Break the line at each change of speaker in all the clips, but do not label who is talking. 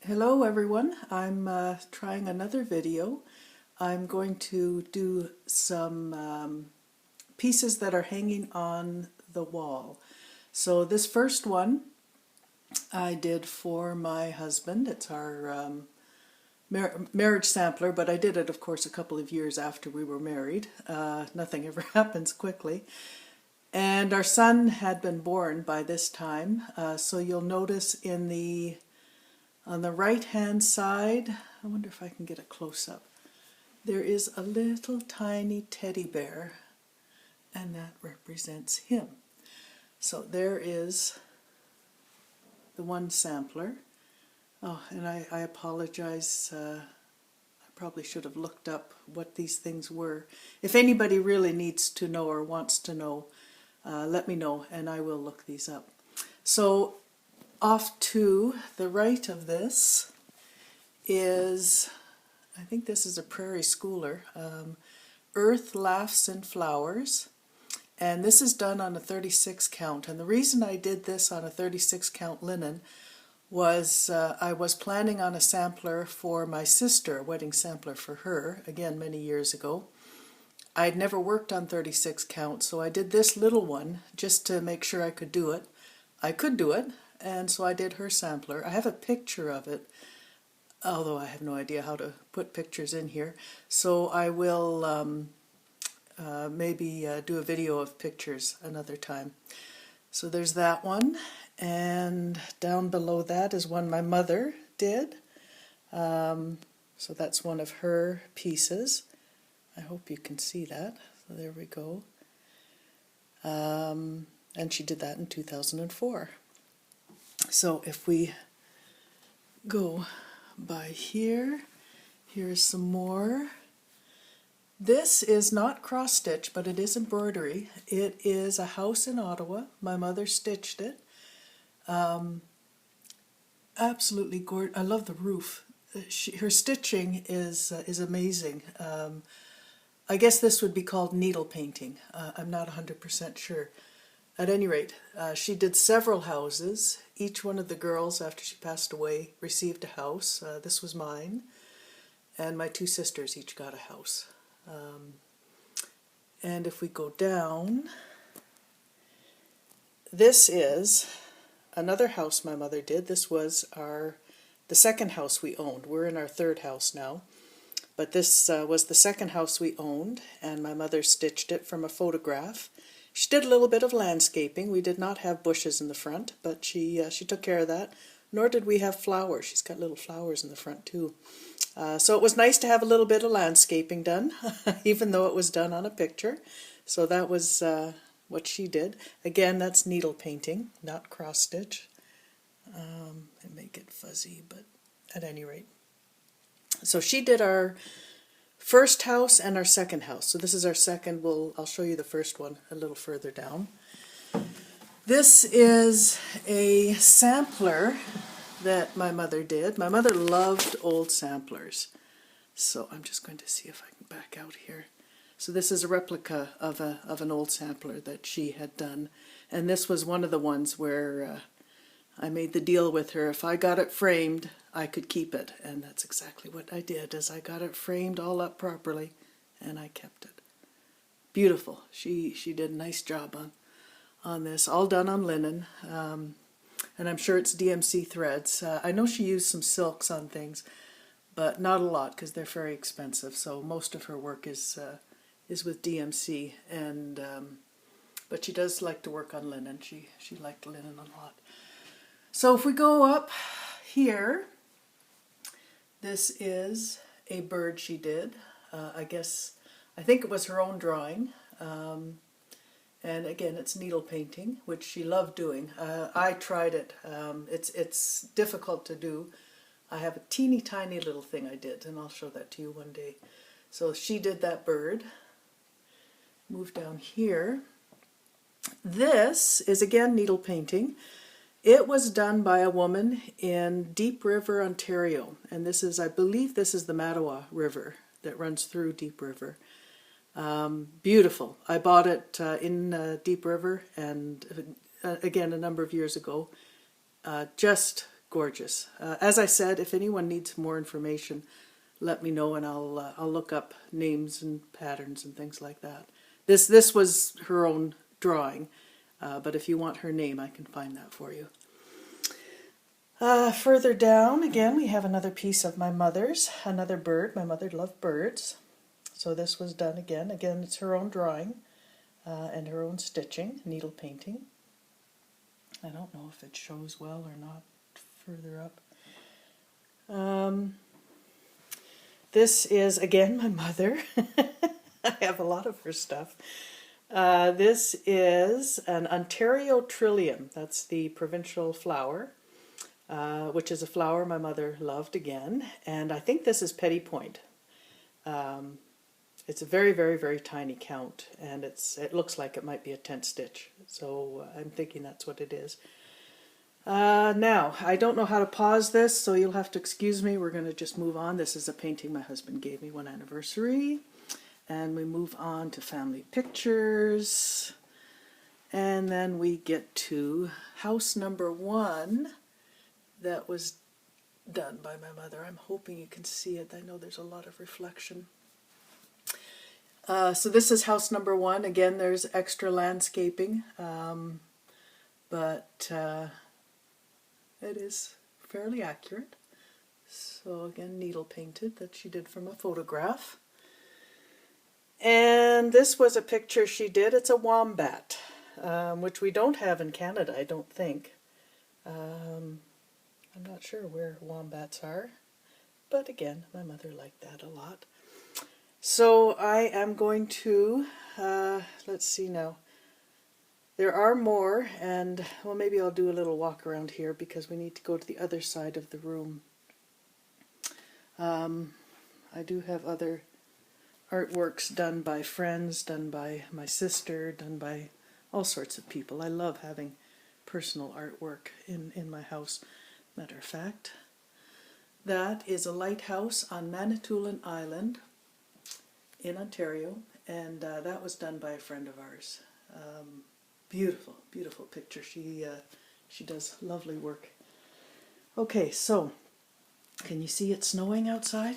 Hello everyone, I'm trying another video. I'm going to do some pieces that are hanging on the wall. So this first one I did for my husband. It's our marriage sampler, but I did it of course a couple of years after we were married. Nothing ever happens quickly. And our son had been born by this time, so you'll notice on the right-hand side, I wonder if I can get a close-up, there is a little tiny teddy bear, and that represents him. So there is the one sampler. Oh, and I apologize, I probably should have looked up what these things were. If anybody really needs to know or wants to know, let me know and I will look these up. So off to the right of this is, I think this is a prairie schooler, Earth Laughs and Flowers, and this is done on a 36 count. And the reason I did this on a 36 count linen was I was planning on a sampler for my sister, a wedding sampler for her, again many years ago. I'd never worked on 36 count, so I did this little one just to make sure I could do it. I could do it, and so I did her sampler. I have a picture of it, although I have no idea how to put pictures in here. So I will maybe do a video of pictures another time. So there's that one, and down below that is one my mother did. So that's one of her pieces. I hope you can see that. So there we go. And she did that in 2004. So if we go by here, here's some more. This is not cross stitch, but it is embroidery. It is a house in Ottawa. My mother stitched it. Absolutely gorgeous. I love the roof. Her stitching is amazing. I guess this would be called needle painting. I'm not 100% sure. At any rate, she did several houses. Each one of the girls, after she passed away, received a house. This was mine. And my two sisters each got a house. And if we go down, this is another house my mother did. This was the second house we owned. We're in our third house now. But this was the second house we owned, and my mother stitched it from a photograph. She did a little bit of landscaping. We did not have bushes in the front, but she took care of that. Nor did we have flowers. She's got little flowers in the front too. So it was nice to have a little bit of landscaping done, even though it was done on a picture. So that was what she did. Again, that's needle painting, not cross stitch. It may get fuzzy, but at any rate. So she did our first house and our second house. So this is our second. I'll show you the first one a little further down. This is a sampler that my mother did. My mother loved old samplers. So I'm just going to see if I can back out here. So this is a replica of an old sampler that she had done. And this was one of the ones where I made the deal with her. If I got it framed, I could keep it. And that's exactly what I did, is I got it framed all up properly, and I kept it. Beautiful. She did a nice job on this, all done on linen. And I'm sure it's DMC threads. I know she used some silks on things, but not a lot because they're very expensive. So most of her work is with DMC, and but she does like to work on linen. She liked linen a lot. So if we go up here, this is a bird she did. I think it was her own drawing. And again, it's needle painting, which she loved doing. I tried it. It's difficult to do. I have a teeny tiny little thing I did, and I'll show that to you one day. So she did that bird. Move down here. This is again needle painting. It was done by a woman in Deep River, Ontario, and this is, I believe this is the Mattawa River that runs through Deep River. Beautiful. I bought it in Deep River, and again a number of years ago. Just gorgeous. As I said, if anyone needs more information, let me know and I'll look up names and patterns and things like that. This was her own drawing, but if you want her name, I can find that for you. Further down, again, we have another piece of my mother's, another bird. My mother loved birds. So this was done again. Again, it's her own drawing and her own stitching, needle painting. I don't know if it shows well or not further up. This is, again, my mother. I have a lot of her stuff. This is an Ontario trillium. That's the provincial flower, which is a flower my mother loved again. And I think this is Petty Point. It's a very, very, very tiny count, and it looks like it might be a tent stitch. So I'm thinking that's what it is. Now, I don't know how to pause this, so you'll have to excuse me. We're going to just move on. This is a painting my husband gave me one anniversary. And we move on to family pictures. And then we get to house number 1 that was done by my mother. I'm hoping you can see it. I know there's a lot of reflection. So this is house number 1. Again, there's extra landscaping, but it is fairly accurate. So again, needle painted that she did from a photograph. And this was a picture she did. It's a wombat, which we don't have in Canada, I don't think. I'm not sure where wombats are, but again, my mother liked that a lot. So I am going to, let's see now. There are more, and well, maybe I'll do a little walk around here because we need to go to the other side of the room. I do have other artworks done by friends, done by my sister, done by all sorts of people. I love having personal artwork in my house. Matter of fact, that is a lighthouse on Manitoulin Island in Ontario, and that was done by a friend of ours. Beautiful, beautiful picture. She does lovely work. Okay, so can you see it snowing outside?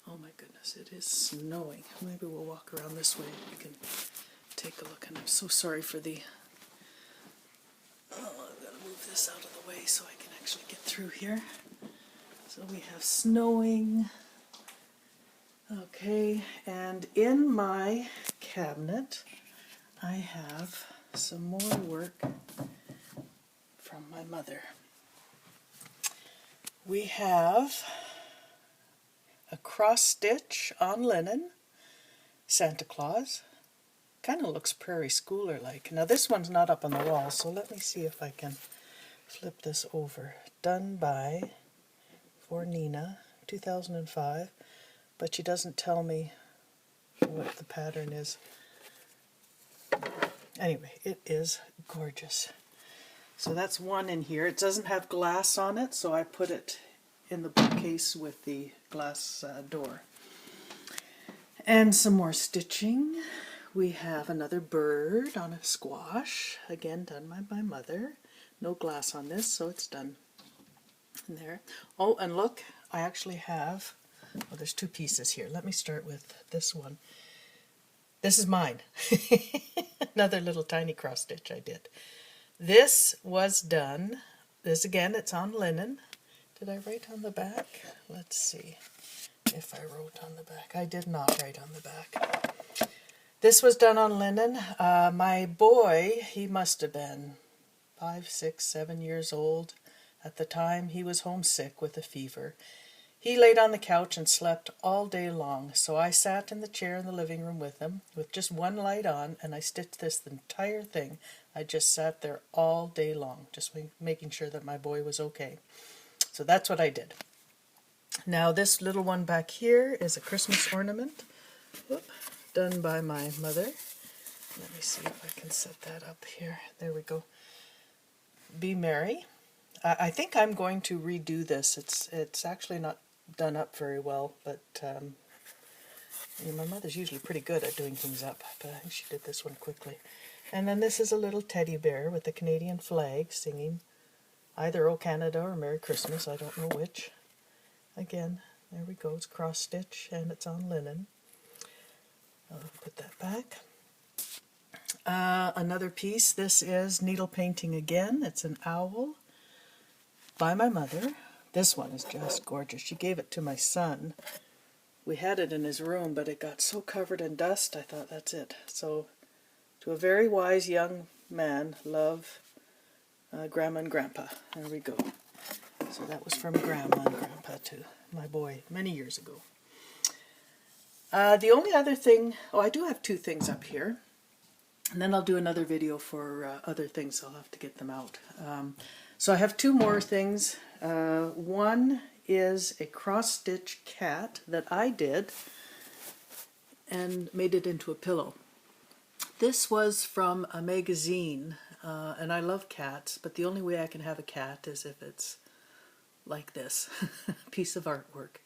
Oh my goodness, it is snowing. Maybe we'll walk around this way. You can take a look. And I'm so sorry for the... Oh, I've got to move this out of the way so I can actually get through here. So we have snowing. Okay, and in my cabinet I have some more work from my mother. We have a cross stitch on linen, Santa Claus. Kind of looks prairie schooler like. Now this one's not up on the wall, so let me see if I can flip this over. Done by, for Nina, 2005, but she doesn't tell me what the pattern is. Anyway, it is gorgeous. So that's one in here. It doesn't have glass on it, so I put it in the bookcase with the glass door. And some more stitching. We have another bird on a squash, again done by my mother. No glass on this, so it's done in there. Oh, and look, I actually have, well, there's 2 pieces here. Let me start with this one. This is mine. Another little tiny cross stitch I did. This was done, this again, it's on linen. Did I write on the back? Let's see if I wrote on the back. I did not write on the back. This was done on linen. My boy, he must have been 5, 6, 7 years old at the time. He was homesick with a fever. He laid on the couch and slept all day long, so I sat in the chair in the living room with him, with just one light on, and I stitched this entire thing. I just sat there all day long, just making sure that my boy was okay. So that's what I did. Now this little one back here is a Christmas ornament, done by my mother. Let me see if I can set that up here. There we go. Be Merry. I think I'm going to redo this. It's actually not done up very well, but my mother's usually pretty good at doing things up, but I think she did this one quickly. And then this is a little teddy bear with the Canadian flag singing either O Canada or Merry Christmas, I don't know which. Again, there we go, it's cross stitch and it's on linen. I'll put that back. Another piece, this is needle painting again. It's an owl by my mother. This one is just gorgeous. She gave it to my son. We had it in his room, but it got so covered in dust, I thought that's it. So, to a very wise young man, love Grandma and Grandpa. There we go. So that was from Grandma and Grandpa to my boy many years ago. The only other thing, I do have two things up here. And then I'll do another video for other things, so I'll have to get them out. So I have two more things. One is a cross-stitch cat that I did and made it into a pillow. This was from a magazine, and I love cats, but the only way I can have a cat is if it's like this, piece of artwork.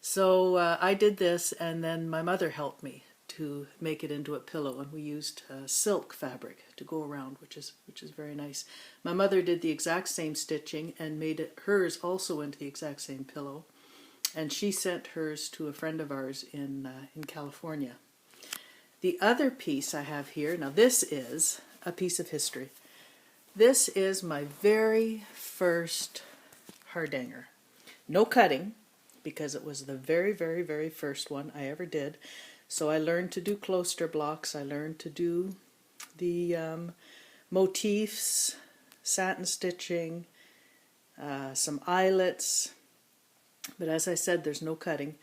So I did this, and then my mother helped me to make it into a pillow, and we used silk fabric to go around, which is very nice. My mother did the exact same stitching and made hers also into the exact same pillow, and she sent hers to a friend of ours in California. The other piece I have here, now this is a piece of history. This is my very first hardanger. No cutting, because it was the very, very, very first one I ever did. So I learned to do closter blocks, I learned to do the motifs, satin stitching, some eyelets, but as I said, there's no cutting.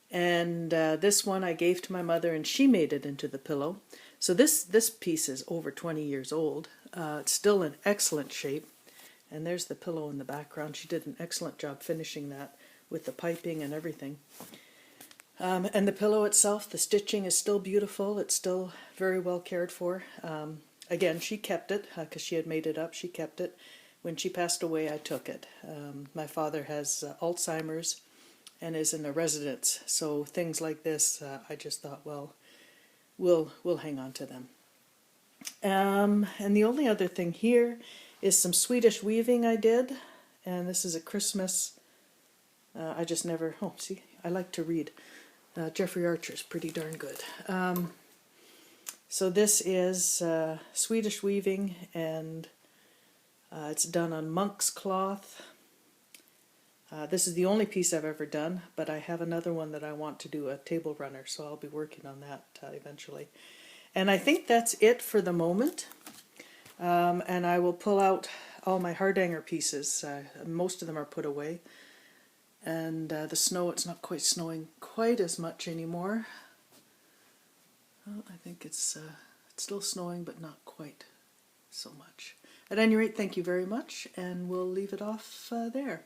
And this one I gave to my mother, and she made it into the pillow. So this piece is over 20 years old. It's still in excellent shape. And there's the pillow in the background. She did an excellent job finishing that with the piping and everything. And the pillow itself, the stitching is still beautiful. It's still very well cared for. Again, she kept it because she had made it up. She kept it. When she passed away, I took it. My father has Alzheimer's and is in a residence. So things like this, I just thought, well, we'll hang on to them. And the only other thing here is some Swedish weaving I did. And this is a Christmas. I just never, see, I like to read. Jeffrey Archer's pretty darn good. So this is Swedish weaving, and it's done on monk's cloth. This is the only piece I've ever done, but I have another one that I want to do, a table runner, so I'll be working on that eventually. And I think that's it for the moment. And I will pull out all my hardanger pieces. Most of them are put away. And the snow, it's not quite snowing quite as much anymore. Well, I think it's still snowing, but not quite so much. At any rate, thank you very much, and we'll leave it off there.